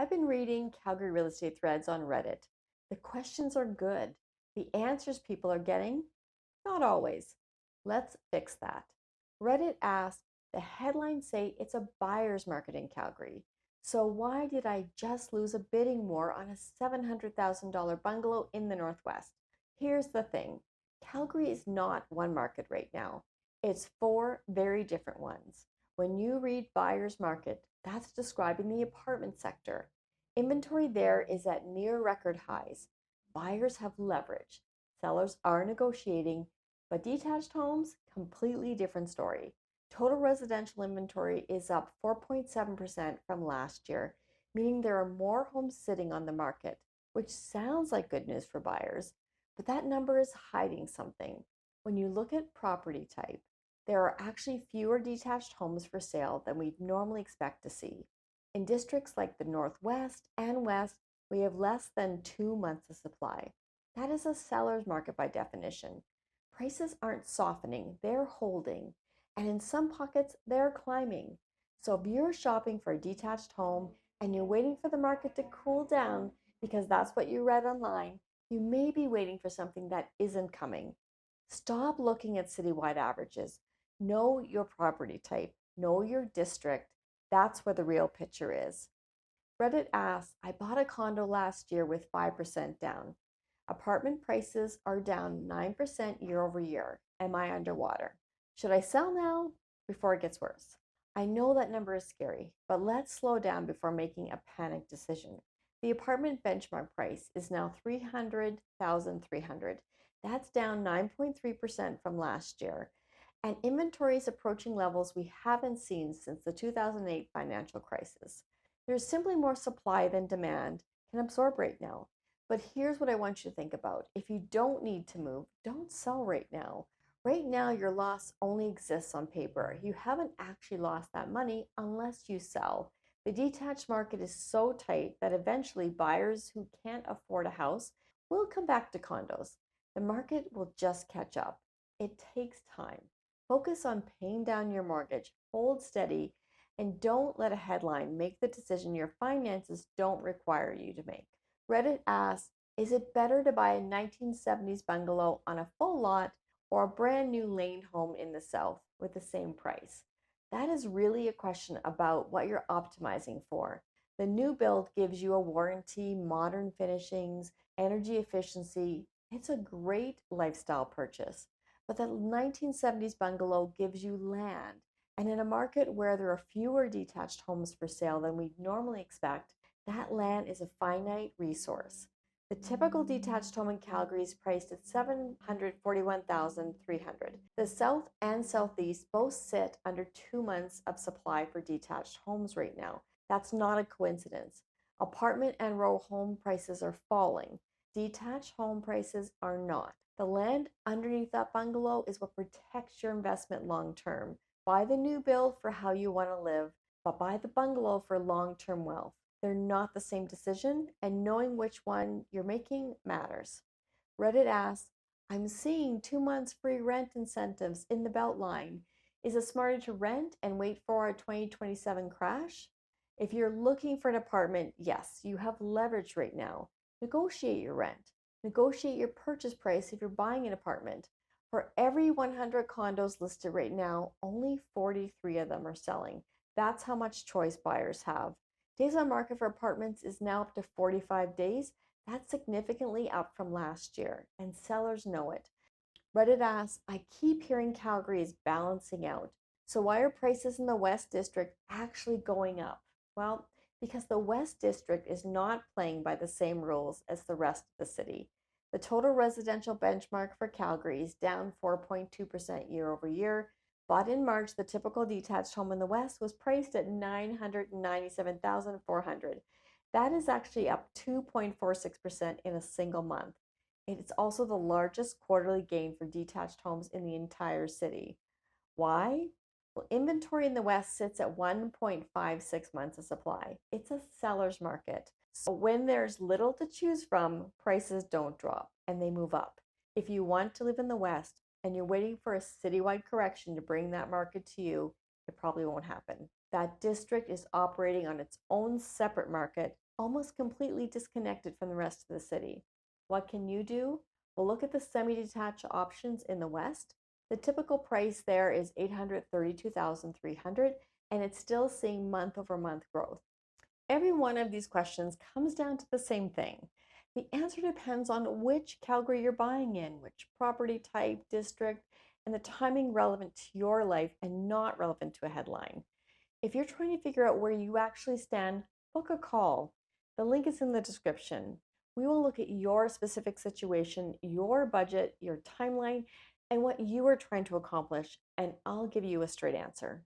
I've been reading Calgary real estate threads on Reddit. The questions are good. The answers people are getting, not always. Let's fix that. Reddit asked, the headlines say it's a buyer's market in Calgary. So why did I just lose a bidding war on a $700,000 bungalow in the Northwest? Here's the thing. Calgary is not one market right now. It's four very different ones. When you read buyer's market, that's describing the apartment sector. Inventory there is at near record highs. Buyers have leverage. Sellers are negotiating, but detached homes, completely different story. Total residential inventory is up 4.7% from last year, meaning there are more homes sitting on the market, which sounds like good news for buyers, but that number is hiding something. When you look at property type, there are actually fewer detached homes for sale than we'd normally expect to see. In districts like the Northwest and West, we have less than 2 months of supply. That is a seller's market by definition. Prices aren't softening, they're holding. And in some pockets, they're climbing. So if you're shopping for a detached home and you're waiting for the market to cool down because that's what you read online, you may be waiting for something that isn't coming. Stop looking at citywide averages. Know your property type, know your district. That's where the real picture is. Reddit asks, I bought a condo last year with 5% down. Apartment prices are down 9% year over year. Am I underwater? Should I sell now before it gets worse? I know that number is scary, but let's slow down before making a panic decision. The apartment benchmark price is now $300,300. That's down 9.3% from last year. And inventory is approaching levels we haven't seen since the 2008 financial crisis. There's simply more supply than demand can absorb right now. But here's what I want you to think about. If you don't need to move, don't sell right now. Right now, your loss only exists on paper. You haven't actually lost that money unless you sell. The detached market is so tight that eventually buyers who can't afford a house will come back to condos. The market will just catch up. It takes time. Focus on paying down your mortgage, hold steady, and don't let a headline make the decision your finances don't require you to make. Reddit asks, is it better to buy a 1970s bungalow on a full lot or a brand new lane home in the south with the same price? That is really a question about what you're optimizing for. The new build gives you a warranty, modern finishings, energy efficiency. It's a great lifestyle purchase. But the 1970s bungalow gives you land. And in a market where there are fewer detached homes for sale than we'd normally expect, that land is a finite resource. The typical detached home in Calgary is priced at $741,300. The South and Southeast both sit under 2 months of supply for detached homes right now. That's not a coincidence. Apartment and row home prices are falling. Detached home prices are not. The land underneath that bungalow is what protects your investment long term. Buy the new build for how you want to live, but buy the bungalow for long term wealth. They're not the same decision, and knowing which one you're making matters. Reddit asks, I'm seeing 2 months free rent incentives in the Beltline. Is it smarter to rent and wait for a 2027 crash? If you're looking for an apartment, yes, you have leverage right now. Negotiate your rent. Negotiate your purchase price if you're buying an apartment. For every 100 condos listed right now, only 43 of them are selling. That's how much choice buyers have. Days on market for apartments is now up to 45 days. That's significantly up from last year, and sellers know it. Reddit asks, I keep hearing Calgary is balancing out. So why are prices in the West District actually going up? Well, because the West District is not playing by the same rules as the rest of the city. The total residential benchmark for Calgary is down 4.2% year over year. Bought in March, the typical detached home in the West was priced at $997,400. That is actually up 2.46% in a single month. It's also the largest quarterly gain for detached homes in the entire city. Why? Well, inventory in the West sits at 1.56 months of supply. It's a seller's market. So when there's little to choose from, prices don't drop and they move up. If you want to live in the West and you're waiting for a citywide correction to bring that market to you, it probably won't happen. That district is operating on its own separate market, almost completely disconnected from the rest of the city. What can you do? Well, look at the semi-detached options in the west. The typical price there is 832,300, and it's still seeing month over month growth. Every one of these questions comes down to the same thing. The answer depends on which Calgary you're buying in, which property type, district, and the timing relevant to your life and not relevant to a headline. If you're trying to figure out where you actually stand, book a call. The link is in the description. We will look at your specific situation, your budget, your timeline, and what you are trying to accomplish, and I'll give you a straight answer.